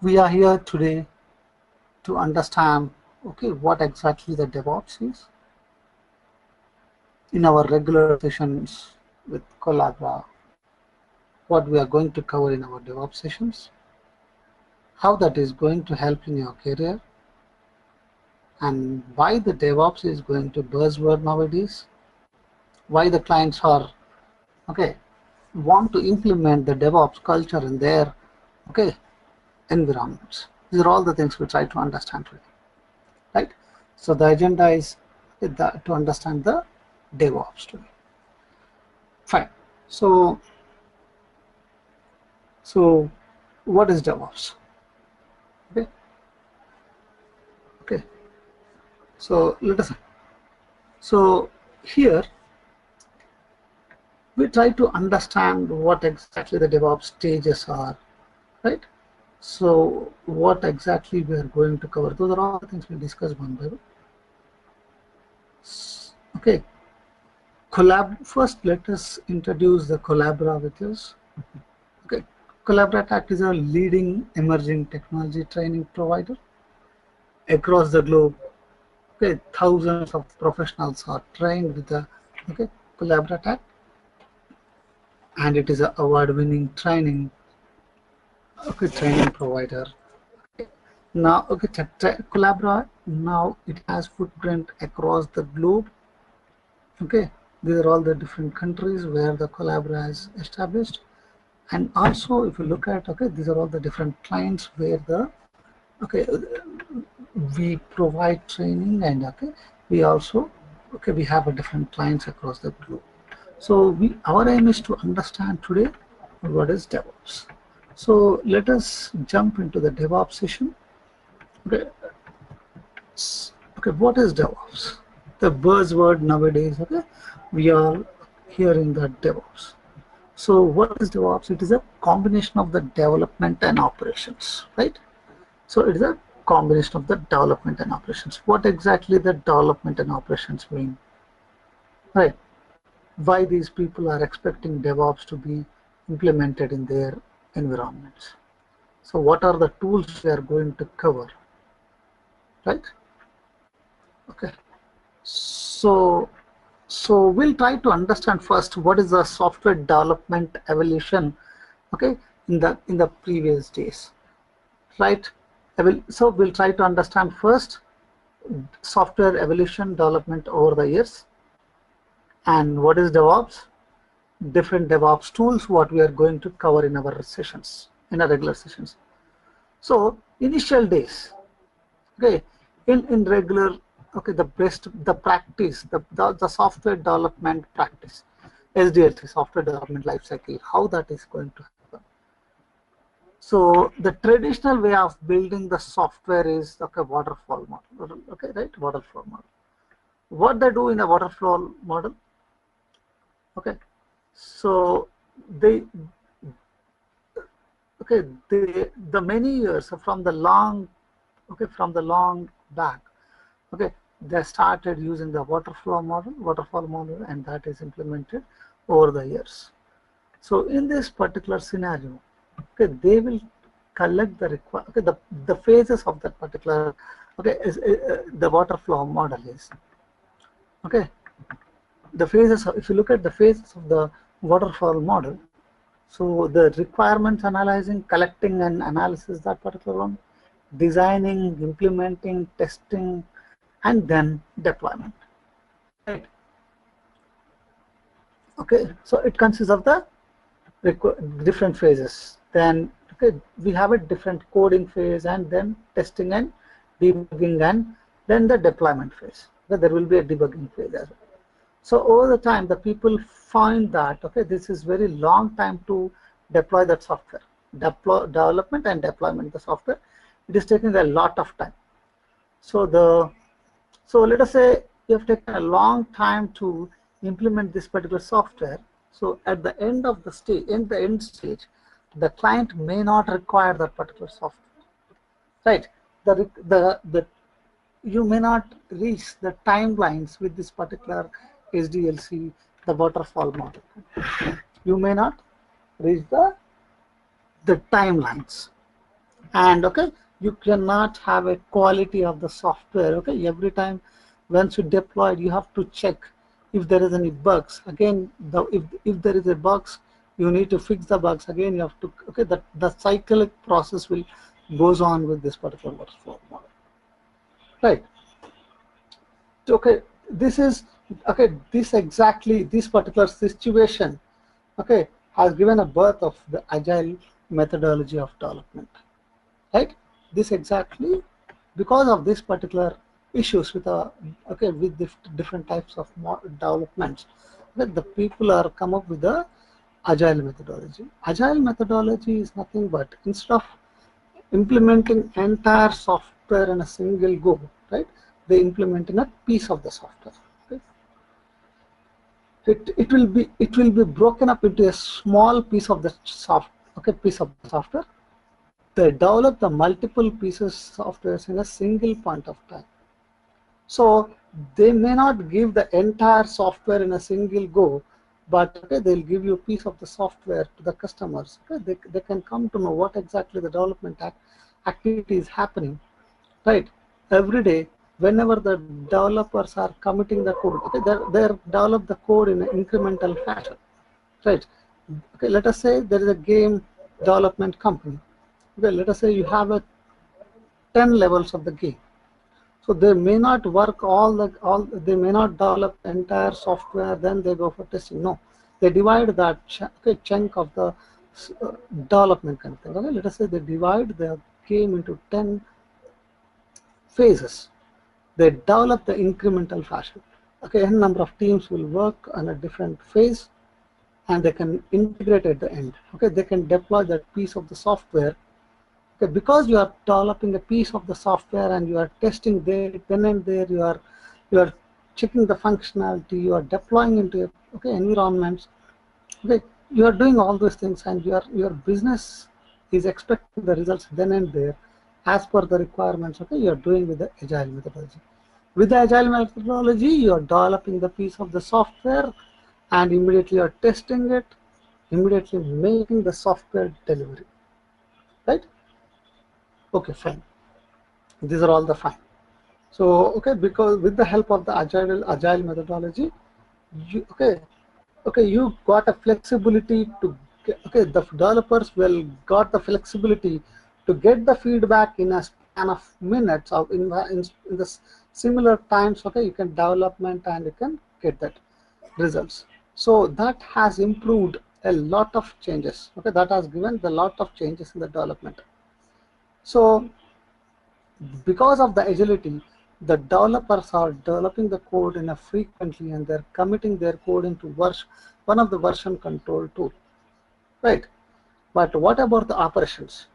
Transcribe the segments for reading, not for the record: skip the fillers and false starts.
we are here today to understand, okay, what exactly the DevOps is in our regular sessions with Collabera, what we are going to cover in our DevOps sessions, how that is going to help in your career, and why the DevOps is going to buzzword nowadays, why the clients are, okay, want to implement the DevOps culture in their, okay, environments. These are all the things we try to understand today, right? So the agenda is to understand the DevOps today. Fine. So what is DevOps? Okay. Okay. So let us. So here we try to understand what exactly the DevOps stages are, right? So what exactly we are going to cover? Those are all the things we discuss one by one. Okay. First, let us introduce the Collabera with us. Okay. Collabera TACT is a leading emerging technology training provider across the globe. Okay, thousands of professionals are trained with the Collabera TACT, and it is an award-winning training provider. Now, Collabera now it has footprint across the globe. Okay, these are all the different countries where the Collabera is established, and also if you look at these are all the different clients where the we provide training, and we also we have a different clients across the globe. So our aim is to understand today what is DevOps. So let us jump into the DevOps session. Okay, what is DevOps? The buzzword nowadays. Okay, we are hearing that DevOps. So what is DevOps? It is a combination of the development and operations, right? So it is a combination of the development and operations. What exactly the development and operations mean, right? Why these people are expecting DevOps to be implemented in their environments. So what are the tools we are going to cover, right? Okay. So we'll try to understand first what is the software development evolution, okay, in the previous days, right? So we'll try to understand first software evolution development over the years, and what is DevOps, different DevOps tools, what we are going to cover in our sessions, in our regular sessions. So initial days, okay, in regular, the practice, the software development practice, SDLC, software development lifecycle, how that is going to happen. So the traditional way of building the software is waterfall model, right? Waterfall model. What they do in a waterfall model, so the many years from the long back, they started using the waterfall model, and that is implemented over the years. So in this particular scenario, they will collect the the phases of that particular the waterfall model is the phases. If you look at the phases of the waterfall model, so the requirements analyzing, collecting and analysis, that particular one, designing, implementing, testing, and then deployment. Right. Okay, so it consists of the different phases. Then we have a different coding phase, and then testing and debugging, and then the deployment phase. There will be a debugging phase as well. So over the time, the people find that this is very long time to deploy that software, development and deployment the software. It is taking a lot of time. So let us say you have taken a long time to implement this particular software. So at the end of the stage, the client may not require that particular software, right? You may not reach the timelines with this particular SDLC, the waterfall model. You may not reach the timelines, and okay, you cannot have a quality of the software. Okay, every time once you deploy it, you have to check if there is any bugs. Again, if there is a bugs, you need to fix the bugs. Again, you have to, okay, that the cyclic process will goes on with this particular workflow model, right? Okay, this is, okay, this particular situation, okay, has given a birth of the agile methodology of development, right? This exactly, because of this particular issues with okay, with different types of developments, that the people are come up with the agile methodology. Agile methodology is nothing but, instead of implementing entire software in a single go, right, they implement in a piece of the software. Okay? It will be broken up into a small piece of the piece of the software. They develop the multiple pieces softwares in a single point of time. So they may not give the entire software in a single go, but okay, they'll give you a piece of the software to the customers. Okay, they can come to know what exactly the development activity is happening, right? Every day, whenever the developers are committing the code, okay, they're develop the code in an incremental fashion, right? Okay, let us say there is a game development company. Okay, let us say you have a 10 levels of the game. So they may not work they may not develop entire software, then they go for testing. No, they divide that chunk of the development kind of thing. Okay, let us say they divide the game into 10 phases. They develop the incremental fashion. Okay, n number of teams will work on a different phase, and they can integrate at the end. Okay, they can deploy that piece of the software. Okay, because you are developing a piece of the software and you are testing there, then and there, you are checking the functionality, you are deploying into okay environments. Okay, you are doing all those things, and your business is expecting the results then and there, as per the requirements. Okay, you are doing with the agile methodology. With the agile methodology, you are developing the piece of the software, and immediately you are testing it, immediately making the software delivery, right? Okay, fine. These are all the fine. So okay, because with the help of the agile methodology, you got a flexibility to okay, the developers will got the flexibility to get the feedback in a span of minutes, or in the similar times. Okay, you can development and you can get that results. So that has improved a lot of changes. Okay, that has given the lot of changes in the development. So because of the agility, the developers are developing the code in a frequently, and they're committing their code into one of the version control tool, right? But what about the operations,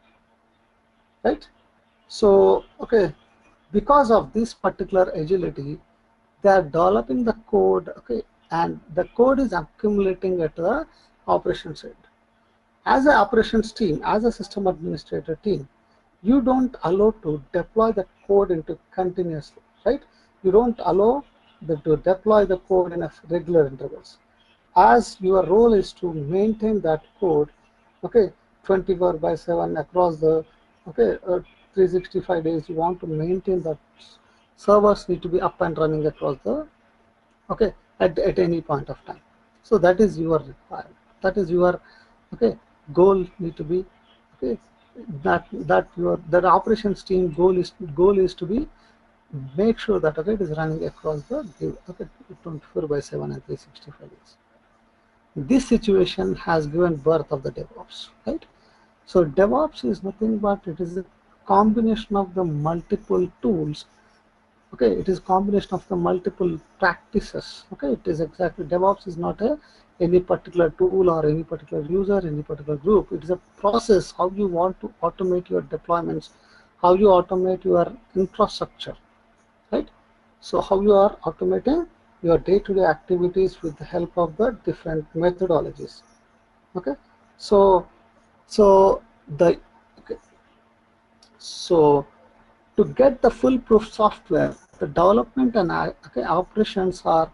right? So okay, because of this particular agility, they are developing the code, okay, and the code is accumulating at the operations end. As an operations team, as a system administrator team, you don't allow to deploy the code into continuously, right? You don't allow to deploy the code in a regular intervals. As your role is to maintain that code, okay, 24/7 across the, okay, 365 days, you want to maintain that servers need to be up and running across the, okay, at any point of time. So that is your requirement. That is your, okay, goal need to be, okay, that operations team goal is to be make sure that okay, it is running across the okay, 24/7 and 365 days. This situation has given birth of the DevOps, right? So DevOps is nothing but it is a combination of the multiple tools. Okay, it is combination of the multiple practices. Okay, it is exactly, DevOps is not any particular tool or any particular user, any particular group. It is a process, how you want to automate your deployments, how you automate your infrastructure, right? So how you are automating your day-to-day activities with the help of the different methodologies. Okay, so so the okay, so to get the foolproof software, the development and okay, operations are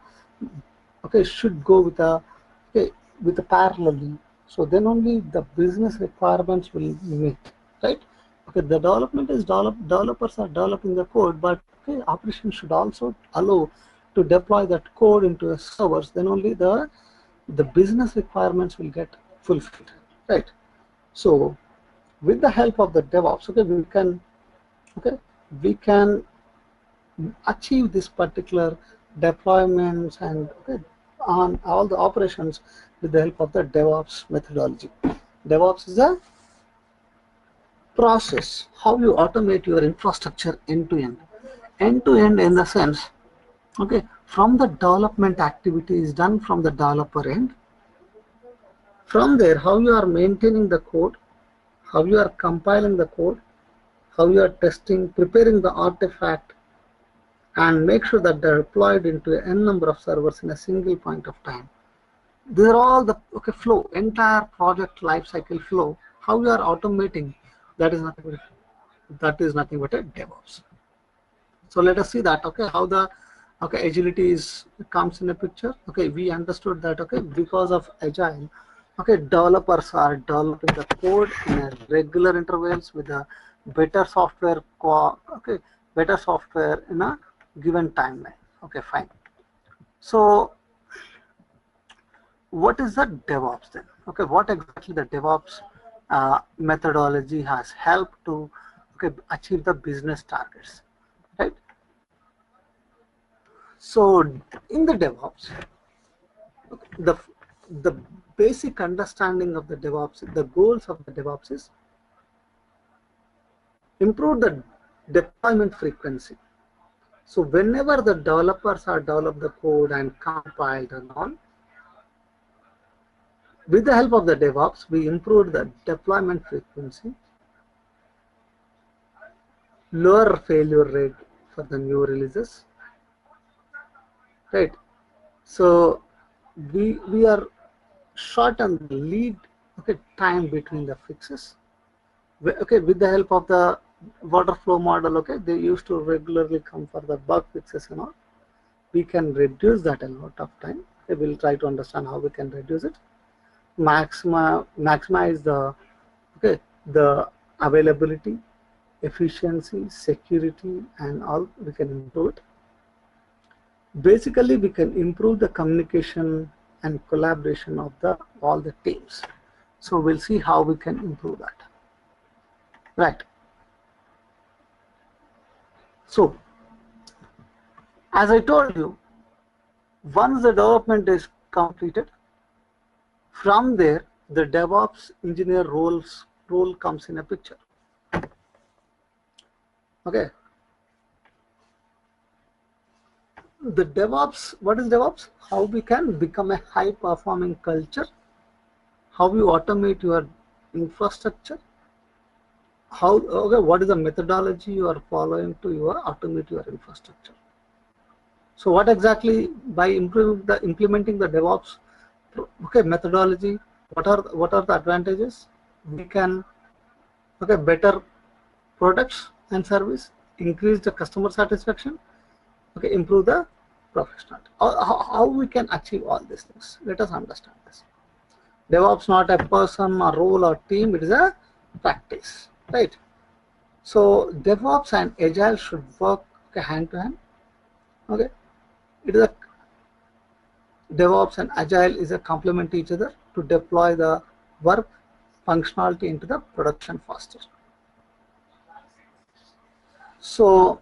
okay should go with a okay with a parallelly. So then only the business requirements will meet, right? Okay, the development is developers are developing the code, but okay, operations should also allow to deploy that code into a servers. Then only the business requirements will get fulfilled, right? So with the help of the DevOps, okay, we can achieve this particular deployments and okay, on all the operations with the help of the DevOps methodology. DevOps is a process, how you automate your infrastructure end to end. End to end in the sense, okay, from the development activity is done from the developer end. From there, how you are maintaining the code, how you are compiling the code, how you are testing, preparing the artifact, and make sure that they're deployed into n number of servers in a single point of time. These are all the okay flow, entire project lifecycle flow. How you are automating, that is nothing but a DevOps. So let us see that okay how the okay agility is comes in a picture. Okay, we understood that okay because of agile, okay developers are developing the code in a regular intervals with a better software okay better software in a given timeline. Okay, fine. So what is the DevOps then? Okay, what exactly the DevOps methodology has helped to okay achieve the business targets, right? So in the DevOps, the the basic understanding of the DevOps, the goals of the DevOps is improve the deployment frequency. So whenever the developers are develop the code and compiled and all, with the help of the DevOps, we improve the deployment frequency, lower failure rate for the new releases, right? So we are shorten the lead okay time between the fixes. Okay, with the help of the water flow model, okay, they used to regularly come for the bug fixes and all. We can reduce that a lot of time. Okay, we'll try to understand how we can reduce it. Maximize the okay the availability, efficiency, security, and all we can improve it. Basically, we can improve the communication and collaboration of the all the teams. So we'll see how we can improve that. Right. So as I told you, once the development is completed, from there the DevOps engineer role comes in a picture. Okay. The DevOps, what is DevOps? How we can become a high performing culture, how you automate your infrastructure, how okay, what is the methodology you are following to automate your infrastructure. So what exactly by implementing the DevOps okay methodology, what are the advantages? We can okay better products and service, increase the customer satisfaction, okay improve the professional. How we can achieve all these things? Let us understand this. DevOps not a person or role or team, it is a practice, right? So DevOps and Agile should work hand to hand. Okay, it is a DevOps and Agile is a complement to each other to deploy the work functionality into the production faster. So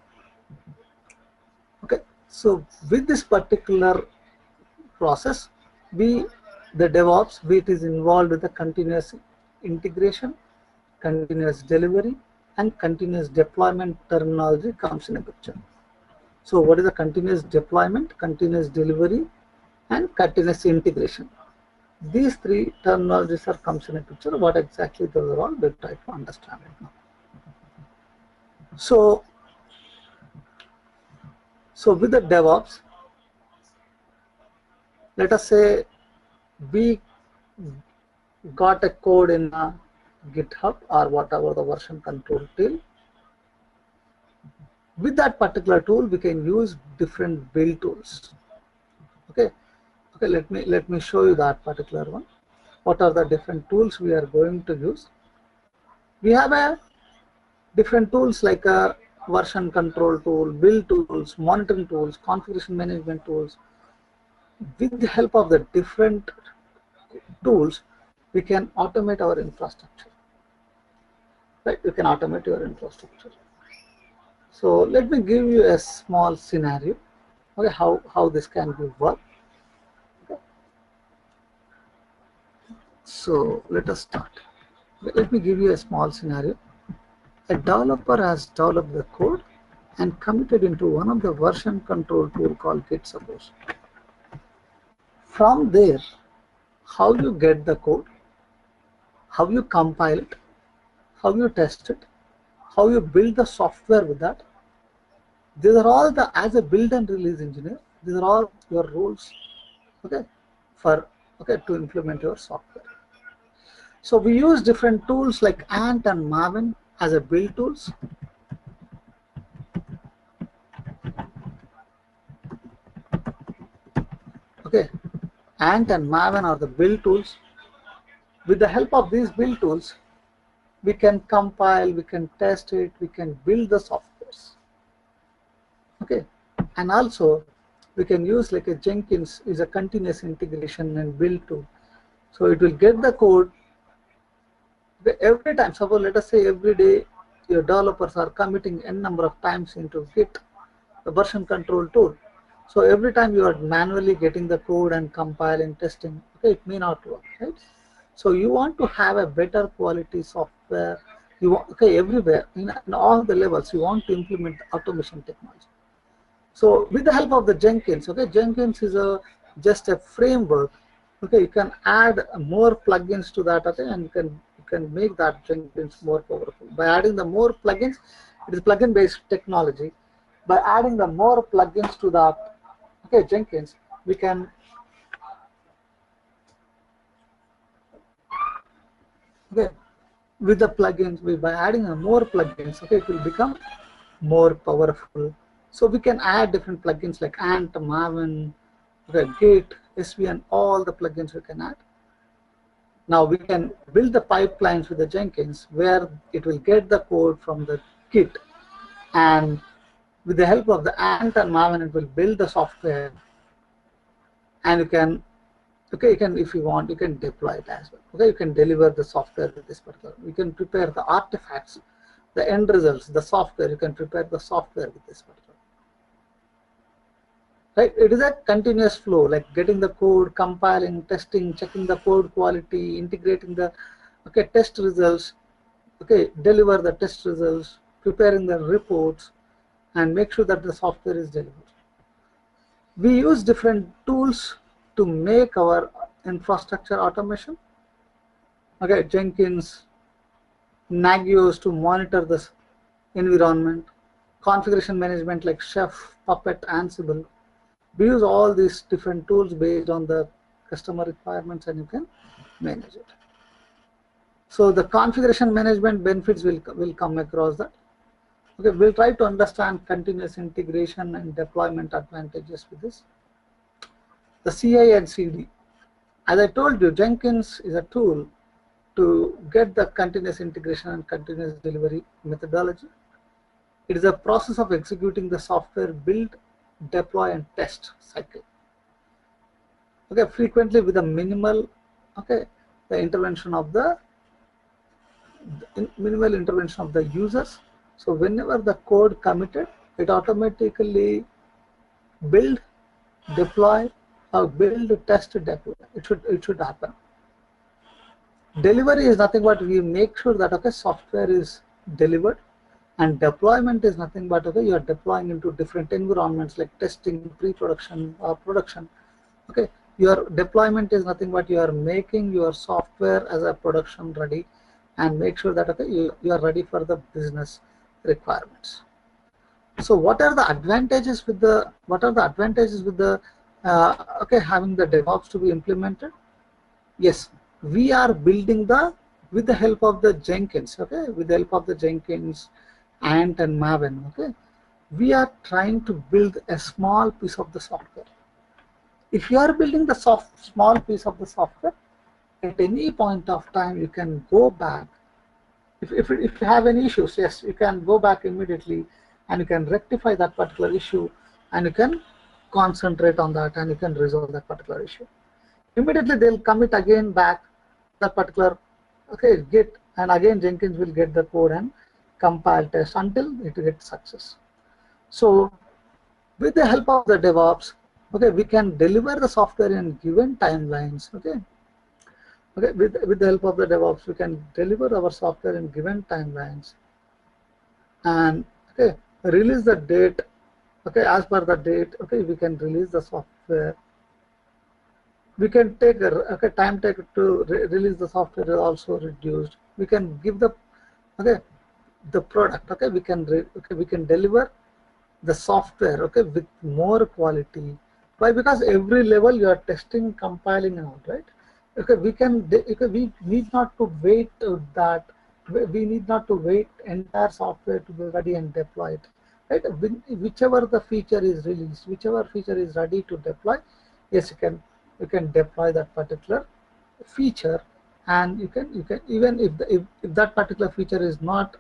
okay, so with this particular process, the DevOps it is involved with the continuous integration, continuous delivery, and continuous deployment terminology comes in a picture. So what is the continuous deployment, continuous delivery, and continuous integration? These three terminologies are comes in a picture. What exactly those are all, we'll try to understand it now. So with the DevOps, let us say we got a code in a GitHub or whatever the version control tool. With that particular tool, we can use different build tools. Okay, let me show you that particular one. What are the different tools we are going to use? We have a different tools like a version control tool, build tools, monitoring tools, configuration management tools. With the help of the different tools, we can automate our infrastructure. Right? You can automate your infrastructure. So let me give you a small scenario. Okay, how this can be work. Okay. So let us start. Let me give you a small scenario. A developer has developed the code and committed into one of the version control tool called Git suppose. From there, how you get the code, how you compile it, how you test it, how you build the software with that. These are all the, as a build and release engineer, these are all your roles, okay, to implement your software. So we use different tools like Ant and Maven as a build tools. Okay, Ant and Maven are the build tools. With the help of these build tools, we can compile, we can test it, we can build the softwares. Okay, and also we can use like a Jenkins is a continuous integration and build tool. So it will get the code every time. Suppose let us say every day your developers are committing n number of times into Git, the version control tool. So every time you are manually getting the code and compiling, testing, okay, it may not work, right? So you want to have a better quality software. You want, okay, everywhere in all the levels you want to implement automation technology. So with the help of the Jenkins, okay, Jenkins is just a framework. Okay, you can add more plugins to that, okay, and you can make that Jenkins more powerful by adding the more plugins. It is plugin based technology. By adding the more plugins to that, okay, Jenkins, we can okay with the plugins. By adding more plugins, okay, it will become more powerful. So we can add different plugins like Ant, Maven, Git, SVN, all the plugins we can add. Now we can build the pipelines with the Jenkins where it will get the code from the Git, and with the help of the Ant and Maven, it will build the software, and you can, okay, you can, if you want, you can deploy it as well. Okay, you can deliver the software with this particular. You can prepare the artifacts, the end results, the software. You can prepare the software with this particular. Right, it is a continuous flow, like getting the code, compiling, testing, checking the code quality, integrating the test results, deliver the test results, preparing the reports, and make sure that the software is delivered. We use different tools to make our infrastructure automation. Okay, Jenkins, Nagios to monitor this environment, configuration management like Chef, Puppet, Ansible. We use all these different tools based on the customer requirements, and you can manage it. So the configuration management benefits will come across that. Okay, we'll try to understand continuous integration and deployment advantages with this. The CI and CD. As I told you, Jenkins is a tool to get the continuous integration and continuous delivery methodology. It is a process of executing the software build, deploy, and test cycle. Okay, frequently with a minimal, the intervention of the users. So whenever the code committed, it automatically build, deploy, or build, test, deploy. It should happen. Delivery is nothing but we make sure that software is delivered, and deployment is nothing but you are deploying into different environments like testing, pre-production, or production. Okay, your deployment is nothing but you are making your software as a production ready, and make sure that you are ready for the business requirements. So what are the advantages with the having the DevOps to be implemented? Yes, we are building with the help of the Jenkins, with the help of the Jenkins, Ant and Maven, we are trying to build a small piece of the software. If you are building the small piece of the software, at any point of time you can go back if you have any issues, yes, you can go back immediately and you can rectify that particular issue, and you can concentrate on that, and you can resolve that particular issue. Immediately they'll commit again back that particular, okay, Git, and again Jenkins will get the code and compile test until it gets success. So with the help of the DevOps, okay, we can deliver the software in given timelines. Okay, with the help of the DevOps, we can deliver our software in given timelines, and okay, release the date, okay, as per the date, okay, we can release the software. We can take a, okay, time take to release the software is also reduced. We can give the, okay, the product, okay, we can deliver the software, okay, with more quality. Why? Because every level you are testing, compiling and all, right? Okay, we need not to wait that we need not to wait entire software to be ready and deploy it, right? Whichever the feature is released, whichever feature is ready to deploy, yes, you can deploy that particular feature, and you can even if that particular feature is not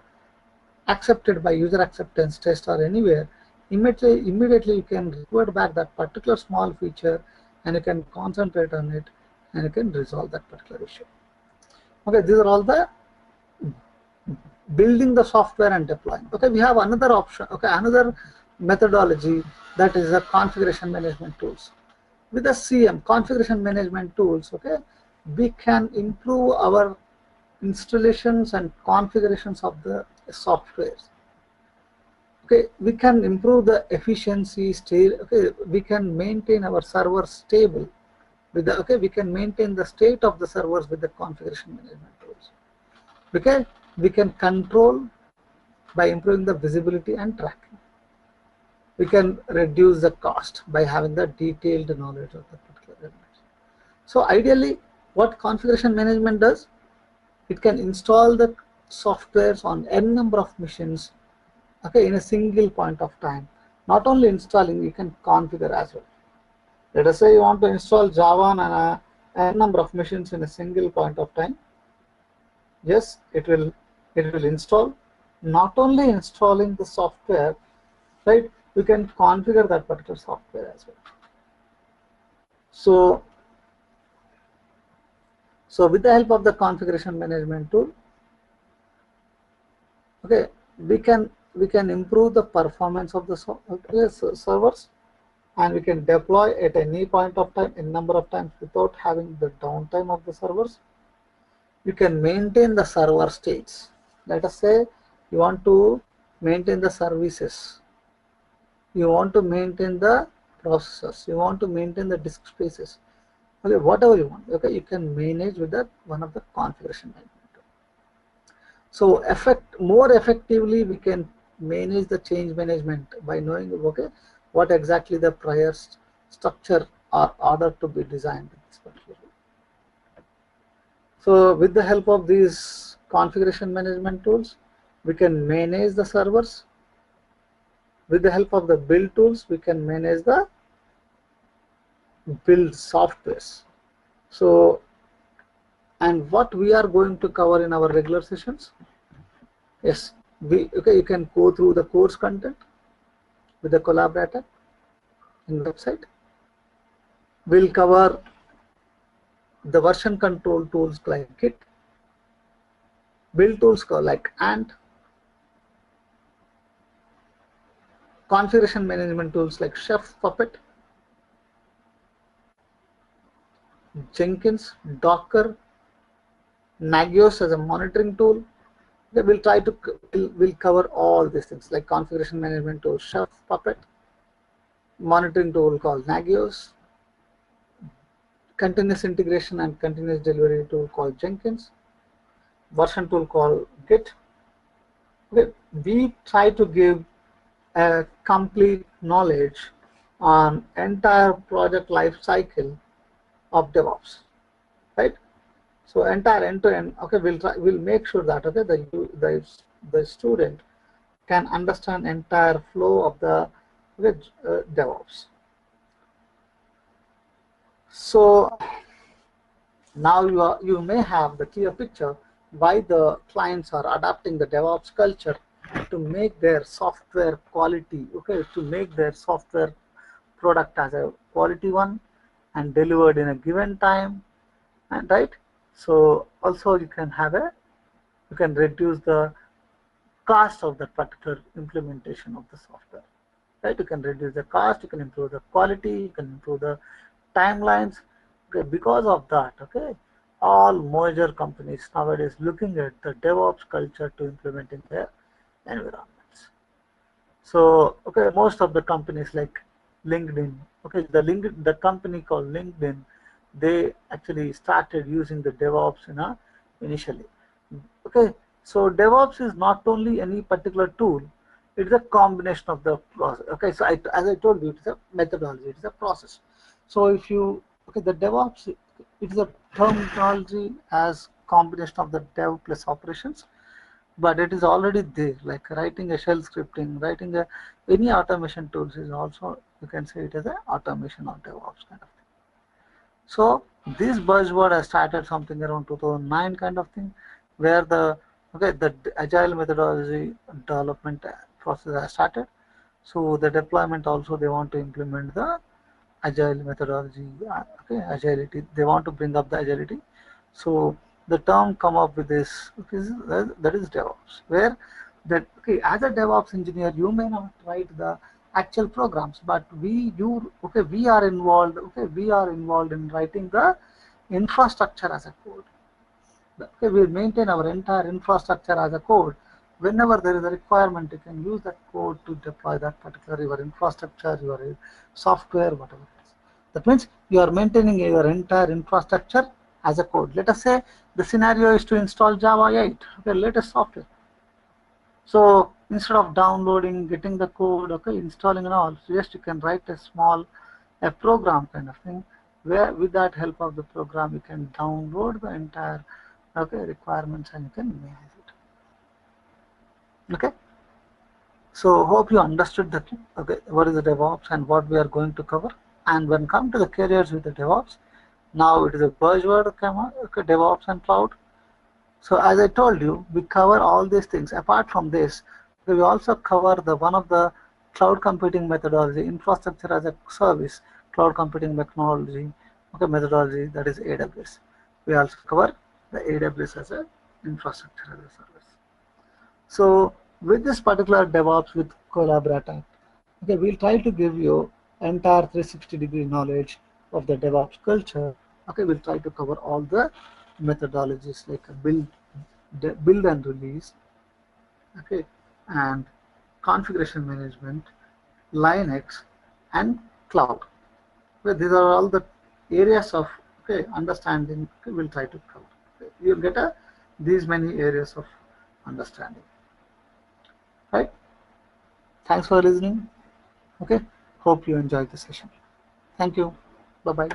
accepted by user acceptance test or anywhere, immediately you can revert back that particular small feature, and you can concentrate on it, and you can resolve that particular issue. Okay, these are all the building the software and deploying. Okay, we have another option, okay, another methodology, that is a configuration management tools. With the CM, configuration management tools, okay, we can improve our installations and configurations of the software. Okay, we can improve the efficiency, okay, we can maintain our servers stable with the, okay, we can maintain the state of the servers with the configuration management tools. Okay, we can control by improving the visibility and tracking. We can reduce the cost by having the detailed knowledge of the particular element. So ideally, what configuration management does, it can install the softwares on n number of machines, okay, in a single point of time. Not only installing, you can configure as well. Let us say you want to install Java on n number of machines in a single point of time. Yes, it will install. Not only installing the software, right? We can configure that particular software as well. So with the help of the configuration management tool, okay, we can improve the performance of the servers, and we can deploy at any point of time, in number of times, without having the downtime of the servers. You can maintain the server states. Let us say you want to maintain the services, you want to maintain the processors, you want to maintain the disk spaces, okay, whatever you want, okay, you can manage with that one of the configuration management. So more effectively we can manage the change management by knowing, okay, what exactly the prior structure or order to be designed in this particular. So with the help of these configuration management tools, we can manage the servers. With the help of the build tools, we can manage the build softwares. So, and what we are going to cover in our regular sessions, yes, you can go through the course content with the Collabera TACT in the website. We'll cover the version control tools like Git, build tools like Ant, configuration management tools like Chef, Puppet, Jenkins, Docker, Nagios as a monitoring tool. We'll try to we'll cover all these things like configuration management tool Chef, Puppet, monitoring tool called Nagios, continuous integration and continuous delivery tool called Jenkins, version tool called Git. Okay, we try to give a complete knowledge on entire project life cycle of DevOps, right? So entire end-to-end. Okay, we'll make sure that, okay, the student can understand entire flow of the DevOps. So now you may have the clear picture why the clients are adopting the DevOps culture to make their software quality, okay, to make their software product as a quality one and delivered in a given time, and right. So also you can have a, you can reduce the cost of that particular implementation of the software, right? You can reduce the cost, you can improve the quality, you can improve the timelines. Okay, because of that, okay, all major companies nowadays looking at the DevOps culture to implement in their environments. So, okay, most of the companies like LinkedIn, okay, the company called LinkedIn, they actually started using the DevOps initially. Okay, so DevOps is not only any particular tool, it is a combination of the process. Okay, so as I told you, it is a methodology, it is a process. So if you, okay, the DevOps, it is a terminology as combination of the dev plus operations, but it is already there, like writing a shell scripting, writing a any automation tools is also, you can say it as a automation or DevOps kind of thing. So this buzzword has started something around 2009 kind of thing, where the, okay, the agile methodology development process has started. So the deployment also, they want to implement the agile methodology, okay, agility. They want to bring up the agility. So the term come up with this, okay, that is DevOps, where that, okay, as a DevOps engineer, you may not write the actual programs, but okay, we are involved, okay, we are involved in writing the infrastructure as a code. Okay, we maintain our entire infrastructure as a code. Whenever there is a requirement, you can use that code to deploy that particular your infrastructure, your software, whatever it is. That means you are maintaining your entire infrastructure as a code. Let us say the scenario is to install Java 8, okay, latest software. So instead of downloading, getting the code, okay, installing and all, so just you can write a small a program kind of thing, where with that help of the program you can download the entire, okay, requirements and you can manage it. Okay. So hope you understood that, okay, what is the DevOps and what we are going to cover. And when come to the careers with the DevOps, now it is a buzzword, okay, DevOps and cloud. So as I told you, we cover all these things. Apart from this, we also cover the one of the cloud computing methodology, infrastructure as a service, cloud computing methodology, okay, methodology, that is AWS. We also cover the AWS as a infrastructure as a service. So with this particular DevOps with Collabera TACT, okay, we'll try to give you entire 360-degree knowledge of the DevOps culture. Okay, we'll try to cover all the methodologies like build and release, okay, and configuration management, Linux, and cloud. Okay, these are all the areas of, okay, understanding, okay, we'll try to cover. Okay, you'll get these many areas of understanding. Right? Thanks for listening. Okay. Hope you enjoyed the session. Thank you. Bye bye.